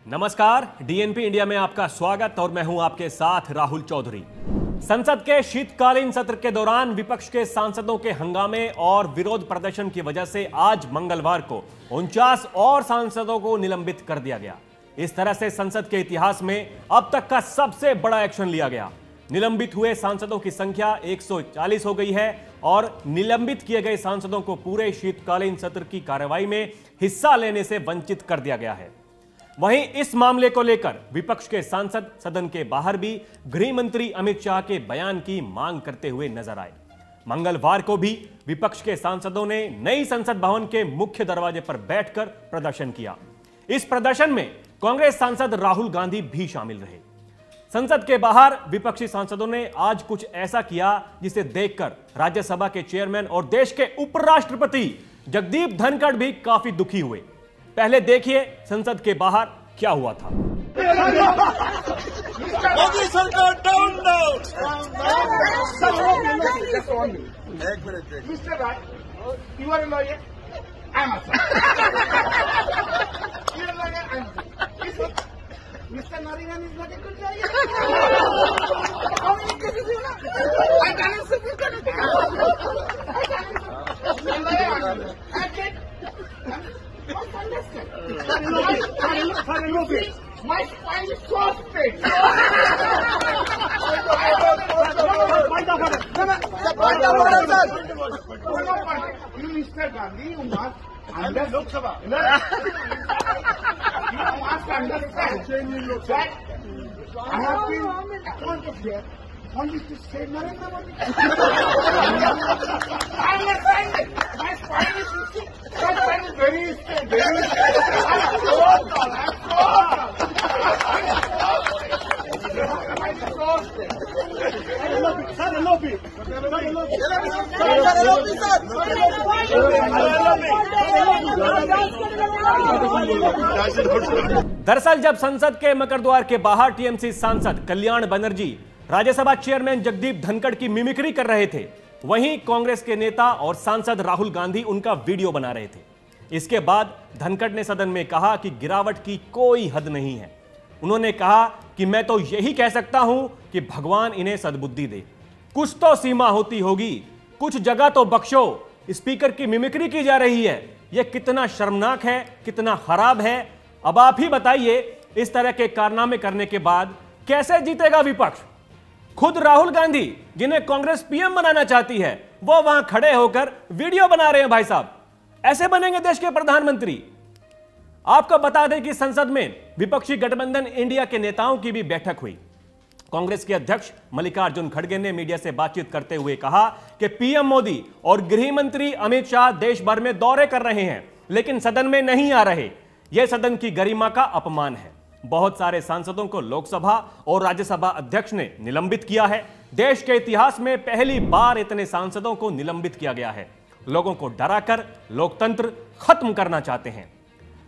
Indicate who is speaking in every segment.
Speaker 1: नमस्कार, DNP India में आपका स्वागत और मैं हूं आपके साथ राहुल चौधरी। संसद के शीतकालीन सत्र के दौरान विपक्ष के सांसदों के हंगामे और विरोध प्रदर्शन की वजह से आज मंगलवार को 49 और सांसदों को निलंबित कर दिया गया। इस तरह से संसद के इतिहास में अब तक का सबसे बड़ा एक्शन लिया गया। निलंबित हुए सांसदों की संख्या 140 हो गई है और निलंबित किए गए सांसदों को पूरे शीतकालीन सत्र की कार्रवाई में हिस्सा लेने से वंचित कर दिया गया है। वहीं इस मामले को लेकर विपक्ष के सांसद सदन के बाहर भी गृह मंत्री अमित शाह के बयान की मांग करते हुए नजर आए। मंगलवार को भी विपक्ष के सांसदों ने नई संसद भवन के मुख्य दरवाजे पर बैठकर प्रदर्शन किया। इस प्रदर्शन में कांग्रेस सांसद राहुल गांधी भी शामिल रहे। संसद के बाहर विपक्षी सांसदों ने आज कुछ ऐसा किया जिसे देखकर राज्यसभा के चेयरमैन और देश के उपराष्ट्रपति जगदीप धनखड़ भी काफी दुखी हुए। पहले देखिए संसद के बाहर क्या हुआ था।
Speaker 2: मोदी सरकार down down.
Speaker 3: Mister Rai, you are a lawyer. I am also. You are a lawyer. I am also. Mr. Nariman is not a good lawyer. How many cases you know? I can't support it. I can't. My spine is so straight. You, Mr. Gandhi, you must understand. Lok Sabha. You must understand that I have been appointed here only to save Narendra Modi. I understand it. My spine is straight. My spine is very straight. Very straight.
Speaker 1: दरअसल जब संसद के मकरद्वार के बाहर TMC सांसद Kalyan Banerjee Rajya Sabha chairman Jagdeep Dhankhar की mimicry कर रहे थे, वहीं कांग्रेस के नेता और सांसद राहुल गांधी उनका वीडियो बना रहे थे। इसके बाद धनखड़ ने सदन में कहा कि गिरावट की कोई हद नहीं है। उन्होंने कहा कि मैं तो यही कह सकता हूं कि भगवान इन्हें सद्बुद्धि दे, कुछ तो सीमा होती होगी, कुछ जगह तो बख्शो। स्पीकर की मिमिक्री की जा रही है, यह कितना शर्मनाक है, कितना खराब है। अब आप ही बताइए, इस तरह के कारनामे करने के बाद कैसे जीतेगा विपक्ष? खुद राहुल गांधी, जिन्हें कांग्रेस पीएम बनाना चाहती है, वो वहां खड़े होकर वीडियो बना रहे हैं। भाई साहब, ऐसे बनेंगे देश के प्रधानमंत्री? आपको बता दें कि संसद में विपक्षी गठबंधन इंडिया के नेताओं की भी बैठक हुई। कांग्रेस के अध्यक्ष मल्लिकार्जुन खड़गे ने मीडिया से बातचीत करते हुए कहा कि पीएम मोदी और गृह मंत्री अमित शाह देश भर में दौरे कर रहे हैं, लेकिन सदन में नहीं आ रहे। यह सदन की गरिमा का अपमान है। बहुत सारे सांसदों को लोकसभा और राज्यसभा अध्यक्ष ने निलंबित किया है। देश के इतिहास में पहली बार इतने सांसदों को निलंबित किया गया है। लोगों को डराकर लोकतंत्र खत्म करना चाहते हैं।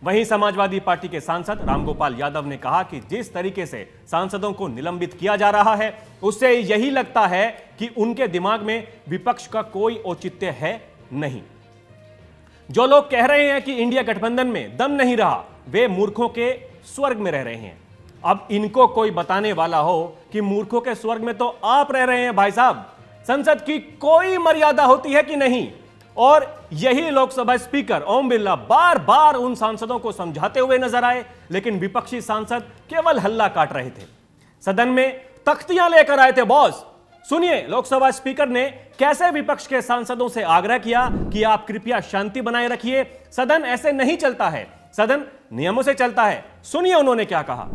Speaker 1: वहीं समाजवादी पार्टी के सांसद रामगोपाल यादव ने कहा कि जिस तरीके से सांसदों को निलंबित किया जा रहा है, उससे यही लगता है कि उनके दिमाग में विपक्ष का कोई औचित्य है नहीं। जो लोग कह रहे हैं कि इंडिया गठबंधन में दम नहीं रहा, वे मूर्खों के स्वर्ग में रह रहे हैं। अब इनको कोई बताने वाला हो कि मूर्खों के स्वर्ग में तो आप रह रहे हैं। भाई साहब, संसद की कोई मर्यादा होती है कि नहीं? और यही लोकसभा स्पीकर ओम बिरला बार बार उन सांसदों को समझाते हुए नजर आए, लेकिन विपक्षी सांसद केवल हल्ला काट रहे थे। सदन में तख्तियां लेकर आए थे बॉस। सुनिए लोकसभा स्पीकर ने कैसे विपक्ष के सांसदों से आग्रह किया कि आप कृपया शांति बनाए रखिए, सदन ऐसे नहीं चलता है, सदन नियमों से चलता है। सुनिए उन्होंने क्या कहा।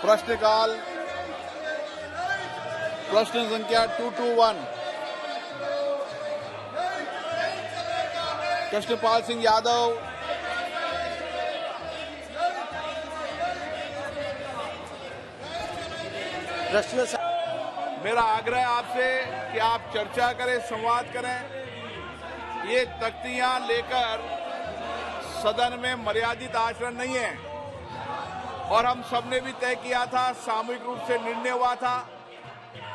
Speaker 2: प्रश्नकाल प्रश्न संख्या 221 कृष्णपाल सिंह यादव। मेरा आग्रह आपसे कि आप चर्चा करें, संवाद करें। ये तख्तियां लेकर सदन में मर्यादित आचरण नहीं है और हम सबने भी तय किया था, सामूहिक रूप से निर्णय हुआ था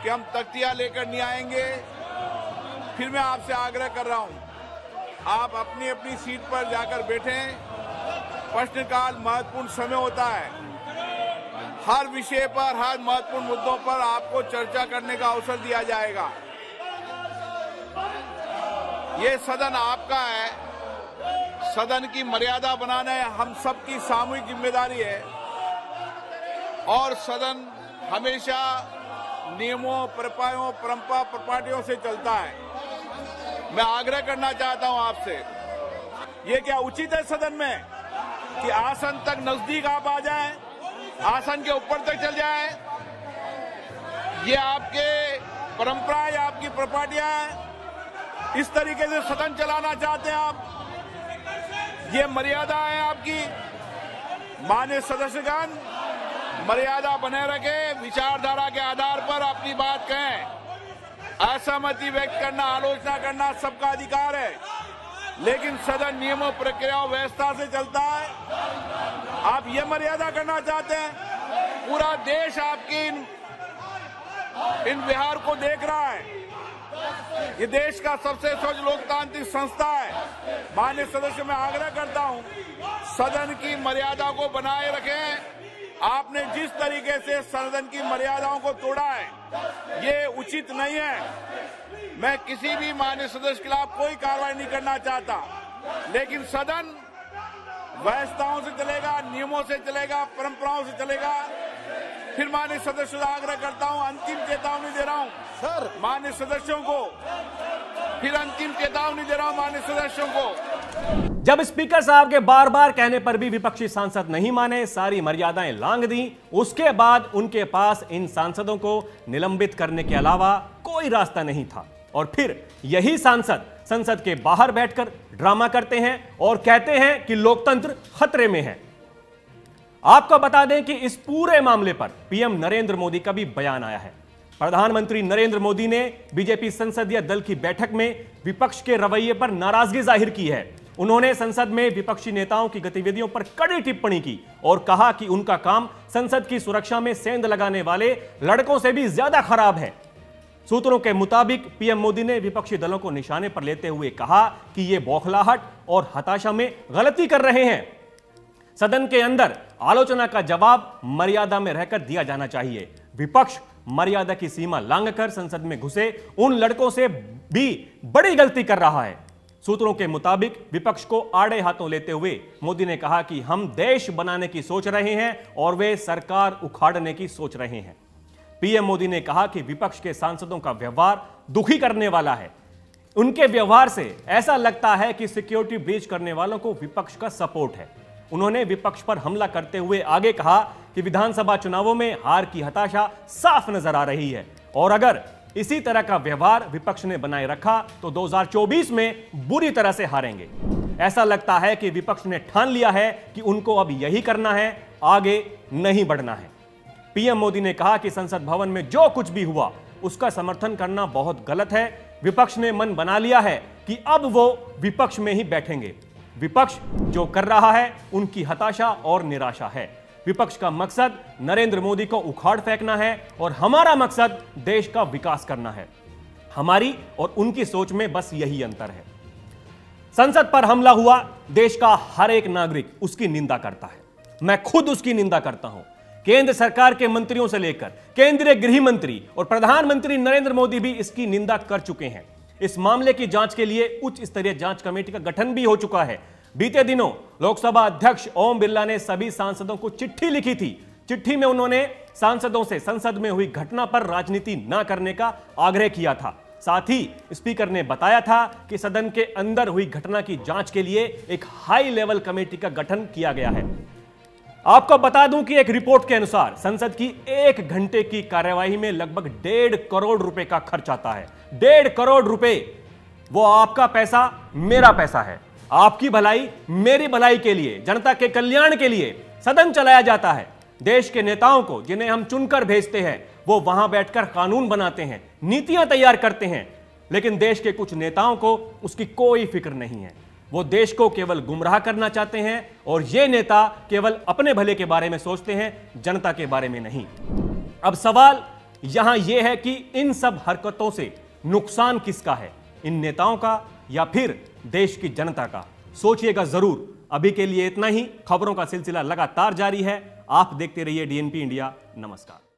Speaker 2: कि हम तख्तियां लेकर नहीं आएंगे। फिर मैं आपसे आग्रह कर रहा हूं, आप अपनी अपनी सीट पर जाकर बैठें। प्रश्नकाल महत्वपूर्ण समय होता है। हर विषय पर, हर महत्वपूर्ण मुद्दों पर आपको चर्चा करने का अवसर दिया जाएगा। ये सदन आपका है। सदन की मर्यादा बनाना हम सबकी सामूहिक जिम्मेदारी है और सदन हमेशा नियमों, प्रपायों, परंपरा, प्रपाटियों से चलता है। मैं आग्रह करना चाहता हूं आपसे, ये क्या उचित है सदन में कि आसन तक नजदीक आप आ जाएं, आसन के ऊपर तक चल जाएं? ये आपके परंपरा या आपकी प्रपाटियां हैं? इस तरीके से सदन चलाना चाहते हैं आप? ये मर्यादा है आपकी। माननीय सदस्यगण, मर्यादा बनाए रखें, विचारधारा के आधार पर अपनी बात कहें। असहमति व्यक्त करना, आलोचना करना सबका अधिकार है, लेकिन सदन नियमों, प्रक्रियाओं, व्यवस्था से चलता है। आप ये मर्यादा करना चाहते हैं? पूरा देश आपकी इन व्यवहार को देख रहा है। ये देश का सबसे स्वच्छ लोकतांत्रिक संस्था है। माननीय सदस्य, मैं आग्रह करता हूं, सदन की मर्यादा को बनाए रखें। आपने जिस तरीके से सदन की मर्यादाओं को तोड़ा है, ये उचित नहीं है। मैं किसी भी माननीय सदस्य के खिलाफ कोई कार्रवाई नहीं करना चाहता, लेकिन सदन व्यवस्थाओं से चलेगा, नियमों से चलेगा, परंपराओं से चलेगा। फिर माननीय सदस्यों से आग्रह करता हूं, अंतिम चेतावनी दे रहा हूं सर माननीय सदस्यों को, फिर अंतिम चेतावनी दे रहा हूं माननीय सदस्यों को।
Speaker 1: जब स्पीकर साहब के बार बार कहने पर भी विपक्षी सांसद नहीं माने, सारी मर्यादाएं लांघ दी, उसके बाद उनके पास इन सांसदों को निलंबित करने के अलावा कोई रास्ता नहीं था। और फिर यही सांसद संसद के बाहर बैठकर ड्रामा करते हैं और कहते हैं कि लोकतंत्र खतरे में है। आपको बता दें कि इस पूरे मामले पर पीएम नरेंद्र मोदी का भी बयान आया है। प्रधानमंत्री नरेंद्र मोदी ने बीजेपी संसदीय दल की बैठक में विपक्ष के रवैये पर नाराजगी जाहिर की है। उन्होंने संसद में विपक्षी नेताओं की गतिविधियों पर कड़ी टिप्पणी की और कहा कि उनका काम संसद की सुरक्षा में सेंध लगाने वाले लड़कों से भी ज्यादा खराब है। सूत्रों के मुताबिक पीएम मोदी ने विपक्षी दलों को निशाने पर लेते हुए कहा कि ये बौखलाहट और हताशा में गलती कर रहे हैं। सदन के अंदर आलोचना का जवाब मर्यादा में रहकर दिया जाना चाहिए। विपक्ष मर्यादा की सीमा लांघकर संसद में घुसे उन लड़कों से भी बड़ी गलती कर रहा है। सूत्रों के मुताबिक विपक्ष को आड़े हाथों लेते हुए मोदी ने कहा कि हम देश बनाने की सोच रहे हैं और वे सरकार उखाड़ने की सोच रहे हैं। पीएम मोदी ने कहा कि विपक्ष के सांसदों का व्यवहार दुखी करने वाला है। उनके व्यवहार से ऐसा लगता है कि सिक्योरिटी ब्रीच करने वालों को विपक्ष का सपोर्ट है। उन्होंने विपक्ष पर हमला करते हुए आगे कहा कि विधानसभा चुनावों में हार की हताशा साफ नजर आ रही है और अगर इसी तरह का व्यवहार विपक्ष ने बनाए रखा तो 2024 में बुरी तरह से हारेंगे। ऐसा लगता है कि विपक्ष ने ठान लिया है कि उनको अब यही करना है, आगे नहीं बढ़ना है। पीएम मोदी ने कहा कि संसद भवन में जो कुछ भी हुआ उसका समर्थन करना बहुत गलत है। विपक्ष ने मन बना लिया है कि अब वो विपक्ष में ही बैठेंगे। विपक्ष जो कर रहा है उनकी हताशा और निराशा है। विपक्ष का मकसद नरेंद्र मोदी को उखाड़ फेंकना है और हमारा मकसद देश का विकास करना है। हमारी और उनकी सोच में बस यही अंतर है। संसद पर हमला हुआ, देश का हर एक नागरिक उसकी निंदा करता है। मैं खुद उसकी निंदा करता हूं। केंद्र सरकार के मंत्रियों से लेकर केंद्रीय गृह मंत्री और प्रधानमंत्री नरेंद्र मोदी भी इसकी निंदा कर चुके हैं। इस मामले की जांच के लिए उच्च स्तरीय जांच कमेटी का गठन भी हो चुका है। बीते दिनों लोकसभा अध्यक्ष ओम बिरला ने सभी सांसदों को चिट्ठी लिखी थी। चिट्ठी में उन्होंने सांसदों से संसद में हुई घटना पर राजनीति न करने का आग्रह किया था। साथ ही स्पीकर ने बताया था कि सदन के अंदर हुई घटना की जांच के लिए एक हाई लेवल कमेटी का गठन किया गया है। आपको बता दूं कि एक रिपोर्ट के अनुसार संसद की 1 घंटे की कार्यवाही में लगभग 1.5 करोड़ रुपए का खर्च आता है। 1.5 करोड़ रुपए, वो आपका पैसा, मेरा पैसा है। आपकी भलाई, मेरी भलाई के लिए, जनता के कल्याण के लिए सदन चलाया जाता है। देश के नेताओं को, जिन्हें हम चुनकर भेजते हैं, वो वहां बैठकर कानून बनाते हैं, नीतियां तैयार करते हैं। लेकिन देश के कुछ नेताओं को उसकी कोई फिक्र नहीं है। वो देश को केवल गुमराह करना चाहते हैं और ये नेता केवल अपने भले के बारे में सोचते हैं, जनता के बारे में नहीं। अब सवाल यहां यह है कि इन सब हरकतों से नुकसान किसका है, इन नेताओं का या फिर देश की जनता का? सोचिएगा जरूर। अभी के लिए इतना ही। खबरों का सिलसिला लगातार जारी है। आप देखते रहिए डीएनपी इंडिया। नमस्कार।